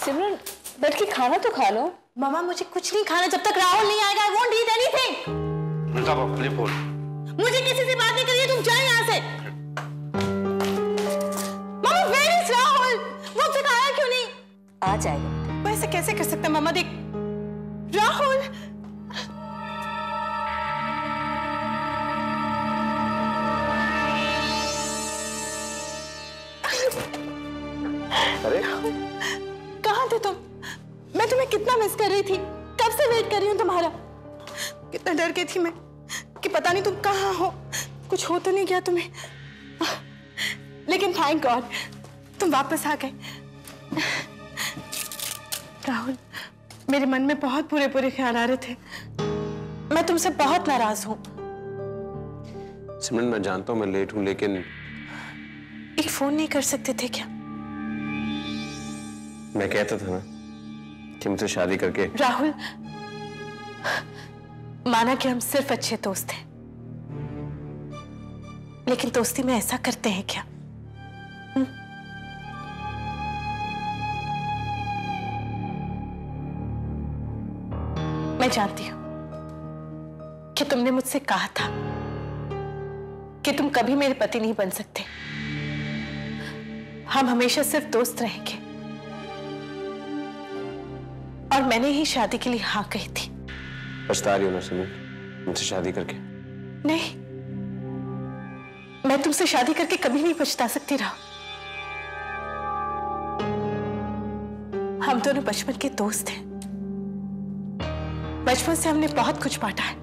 सिमरन बैठ के खाना तो खा लो। मामा मुझे कुछ नहीं खाना जब तक राहुल नहीं आएगा। I won't eat anything। मुझे किसी से बात नहीं करनी है, तुम जाओ यहाँ से। मामा where is राहुल? वो अब तक आया क्यों नहीं? आ जाएगा। वो ऐसे कैसे कर सकता है मामा? देख राहुल। अरे कहाँ थे तुम? मैं तुम्हें कितना मिस कर रही थी, कब से वेट कर रही हूँ तुम्हारा। कितना डर गई थी मैं कि पता नहीं तुम कहाँ हो, कुछ हो तो नहीं गया तुम्हें। लेकिन थैंक गॉड तुम वापस आ गए। राहुल मेरे मन में बहुत बुरे बुरे ख्याल आ रहे थे। मैं तुमसे बहुत नाराज हूँ। सिमरन मैं जानता हूँ मैं लेट हूँ, लेकिन एक फोन नहीं कर सकते थे क्या? मैं कहता था ना कि मुझसे शादी करके। राहुल माना कि हम सिर्फ अच्छे दोस्त हैं, लेकिन दोस्ती में ऐसा करते हैं क्या? मैं जानती हूं कि तुमने मुझसे कहा था कि तुम कभी मेरे पति नहीं बन सकते, हम हमेशा सिर्फ दोस्त रहेंगे। और मैंने ही शादी के लिए हाँ कही थी। पछता रही हो ना सिमरन मुझसे शादी करके? नहीं, मैं तुमसे शादी करके कभी नहीं पछता सकती। रहा हम दोनों बचपन के दोस्त हैं, बचपन से हमने बहुत कुछ बांटा है,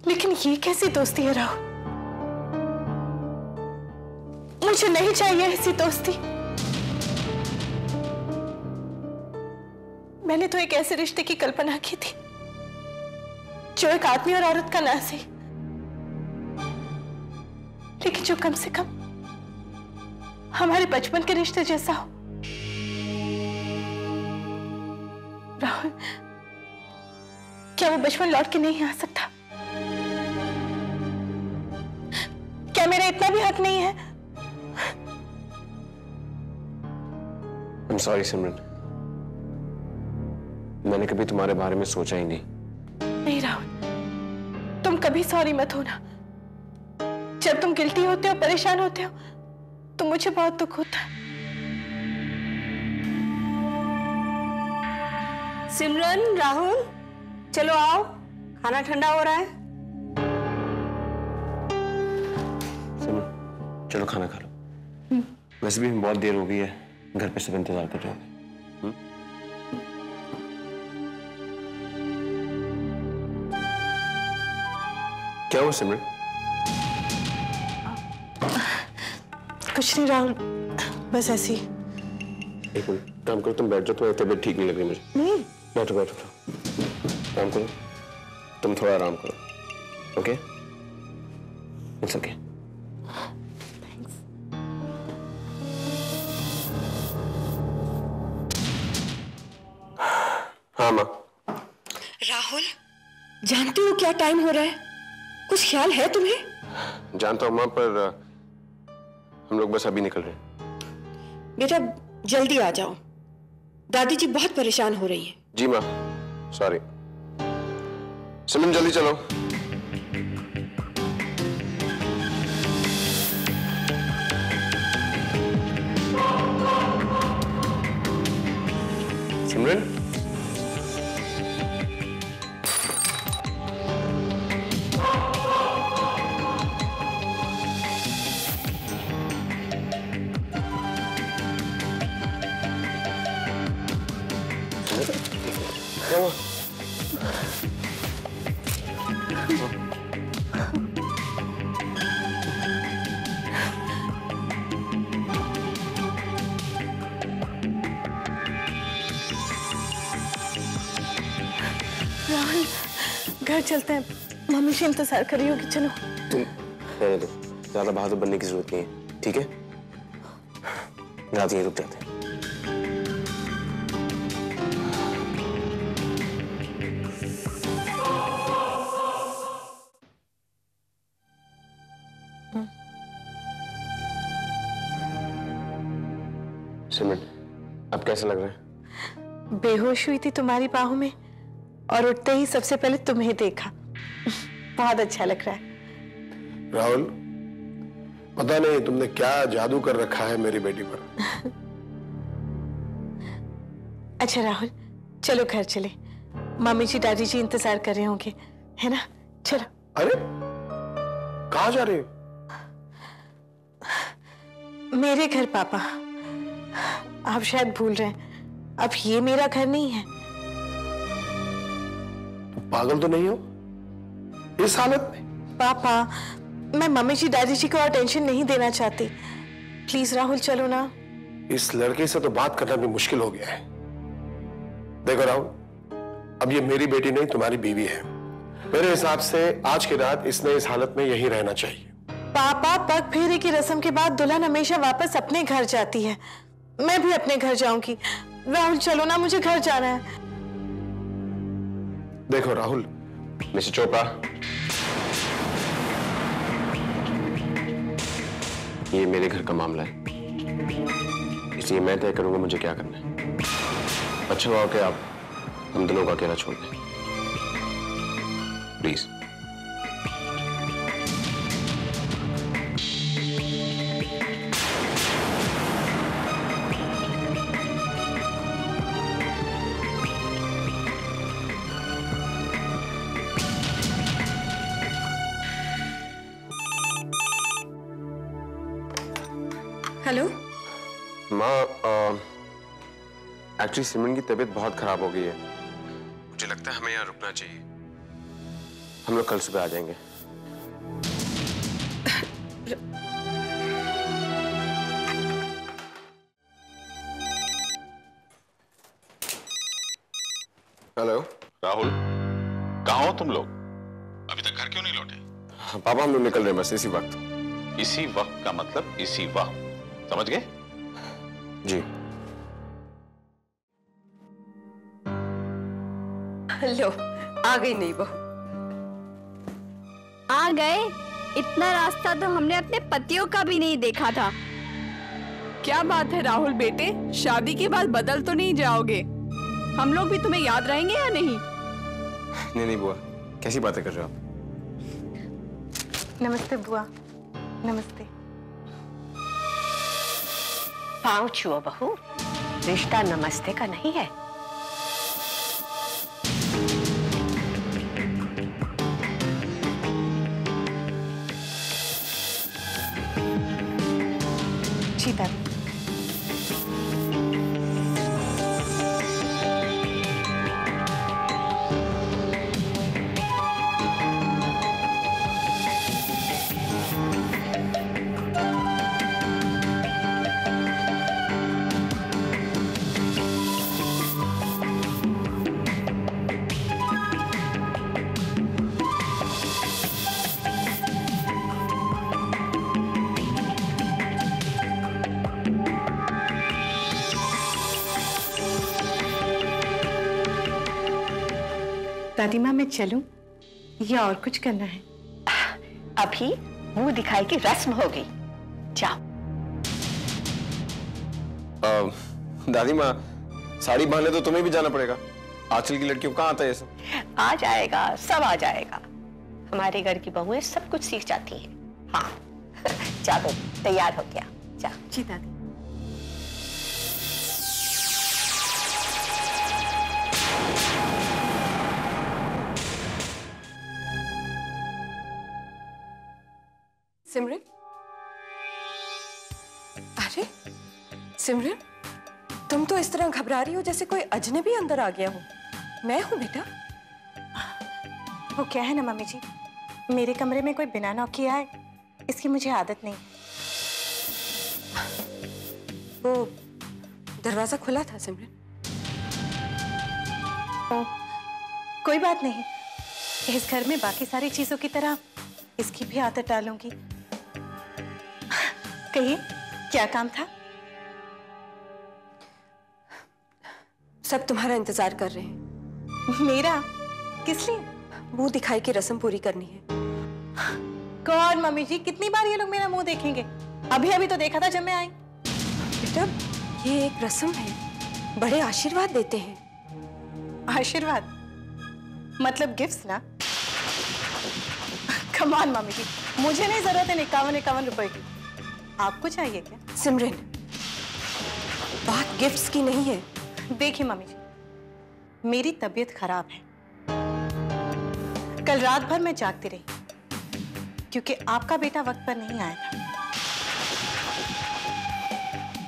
लेकिन ये कैसी दोस्ती है राहुल? मुझे नहीं चाहिए ऐसी दोस्ती। मैंने तो एक ऐसे रिश्ते की कल्पना की थी जो एक आदमी और औरत का ना सही, लेकिन जो कम से कम हमारे बचपन के रिश्ते जैसा हो। राहुल क्या वो बचपन लौट के नहीं आ सकता? क्या मेरा इतना भी हक नहीं है? I'm sorry सिमरन, मैंने कभी तुम्हारे बारे में सोचा ही नहीं। नहीं राहुल, तुम कभी सॉरी मत होना। जब तुम गिल्टी होते हो, परेशान होते हो, तो मुझे बहुत दुख होता है। सिमरन, राहुल चलो आओ, खाना ठंडा हो रहा है। सिमरन चलो खाना खा लो। वैसे भी बहुत देर हो गई है, घर पे सब इंतजार कर रहे होंगे। क्या हुआ सिमरन? कुछ नहीं राहुल, बस ऐसे ही। एक मिनट काम करो, तुम बैठ जाओ, तुम्हारी तबीयत ठीक नहीं लग रही मुझे। बैठो बैठो, काम करो, तुम थोड़ा आराम करो। Okay it's okay. हाँ माँ। राहुल जानती हो क्या टाइम हो रहा है? कुछ ख्याल है तुम्हें? जानता हूँ माँ, पर हम लोग बस अभी निकल रहे हैं। बेटा जल्दी आ जाओ, दादी जी बहुत परेशान हो रही हैं। जी माँ सॉरी। सिमरन जल्दी चलो। सिमरन क्या हुआ? राहुल घर चलते हैं, मम्मी से इंतजार कर रही होगी। चलो। तुम रहने दो, ज्यादा बहादुर बनने की जरूरत नहीं है, ठीक है? रात यहीं रुक जाते हैं। सिमरन, अब कैसा लग रहा है? बेहोश हुई थी तुम्हारी बाहों में और उठते ही सबसे पहले तुम्हें देखा। बहुत अच्छा लग रहा है। राहुल, पता नहीं तुमने क्या जादू कर रखा है मेरी बेटी पर। अच्छा राहुल, चलो घर चले। मम्मी जी दादी जी इंतजार कर रहे होंगे, है ना? चलो। अरे कहाँ जा रहे हो? मेरे घर पापा। आप शायद भूल रहे हैं, अब ये मेरा घर नहीं है। तुम पागल तो नहीं हो इस हालत में? पापा, मैं मम्मी जी दादी जी को और टेंशन नहीं देना चाहती। प्लीज राहुल चलो ना। इस लड़के से तो बात करना भी मुश्किल हो गया है। देखो राहुल, अब ये मेरी बेटी नहीं तुम्हारी बीवी है। मेरे हिसाब से आज की रात इसने इस हालत में यहीं रहना चाहिए। पापा, पग फेरे की रस्म के बाद दुल्हन हमेशा वापस अपने घर जाती है। मैं भी अपने घर जाऊंगी। राहुल चलो ना, मुझे घर जाना है। देखो राहुल, मिस्टर चोपड़ा, ये मेरे घर का मामला है, इसलिए मैं तय करूंगा मुझे क्या करना है। अच्छा हुआ कि आप हम दोनों को अकेला छोड़ दें, प्लीज। हेलो माँ, एक्चुअली सिमरन की तबीयत बहुत खराब हो गई है। मुझे लगता है हमें यहाँ रुकना चाहिए। हम लोग कल सुबह आ जाएंगे। हेलो राहुल, कहाँ हो तुम लोग? अभी तक घर क्यों नहीं लौटे? पापा, हम लोग निकल रहे हैं बस इसी वक्त। इसी वक्त का मतलब इसी वक्त, समझ गए? जी। लो, आ गई नहीं वो। आ गए? इतना रास्ता तो हमने अपने पतियों का भी नहीं देखा था। क्या बात है राहुल बेटे, शादी के बाद बदल तो नहीं जाओगे? हम लोग भी तुम्हें याद रहेंगे या नहीं? नहीं बुआ, कैसी बातें कर रहे हो आप? नमस्ते बुआ। नमस्ते। पाँव छुओ बहू, रिश्ता नमस्ते का नहीं है। जी दादी। दादी माँ, मैं चलूं या और कुछ करना है? अभी मुंह दिखाई की रस्म होगी, जाओ। दादी माँ, साड़ी बांधने तो तुम्हें भी जाना पड़ेगा। आजकल की लड़कियों को कहाँ आता है ये सब? आ जाएगा, सब आ जाएगा। हमारे घर की बहुएं सब कुछ सीख जाती हैं। हाँ जाओ, तैयार हो गया, जाओ। जी दादी। सिमरन, अरे सिमरन, तुम तो इस तरह घबरा रही हो जैसे कोई अजनबी अंदर आ गया हो। मैं हूं बेटा। वो क्या है ना मम्मी जी, मेरे कमरे में कोई बिना नॉक किया है, इसकी मुझे आदत नहीं। वो दरवाजा खुला था सिमरन। ओ, कोई बात नहीं। इस घर में बाकी सारी चीजों की तरह इसकी भी आदत डालूंगी। कहिए, क्या काम था? सब तुम्हारा इंतजार कर रहे हैं। मेरा? किस लिए? मुंह दिखाई की रस्म पूरी करनी है। कौन मम्मी जी, कितनी बार ये लोग मेरा मुंह देखेंगे? अभी अभी तो देखा था जब मैं आई। बेटा, ये एक रस्म है, बड़े आशीर्वाद देते हैं। आशीर्वाद मतलब गिफ्ट्स ना? कमान मम्मी जी, मुझे नहीं जरूरत है 51 रुपए की। आपको चाहिए क्या? सिमरन, बात गिफ्ट्स की नहीं है। देखिए मम्मी जी, मेरी तबीयत खराब है। कल रात भर मैं जागती रही क्योंकि आपका बेटा वक्त पर नहीं आया था।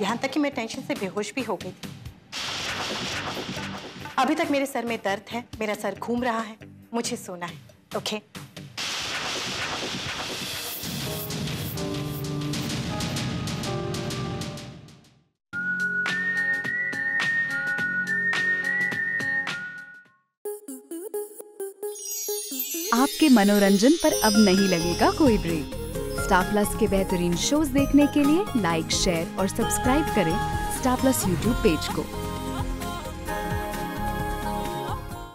यहां तक कि मैं टेंशन से बेहोश भी हो गई थी। अभी तक मेरे सर में दर्द है, मेरा सर घूम रहा है, मुझे सोना है। ओके? आपके मनोरंजन पर अब नहीं लगेगा कोई ब्रेक। स्टार प्लस के बेहतरीन शोज देखने के लिए लाइक, शेयर और सब्सक्राइब करें स्टार प्लस यूट्यूब पेज को।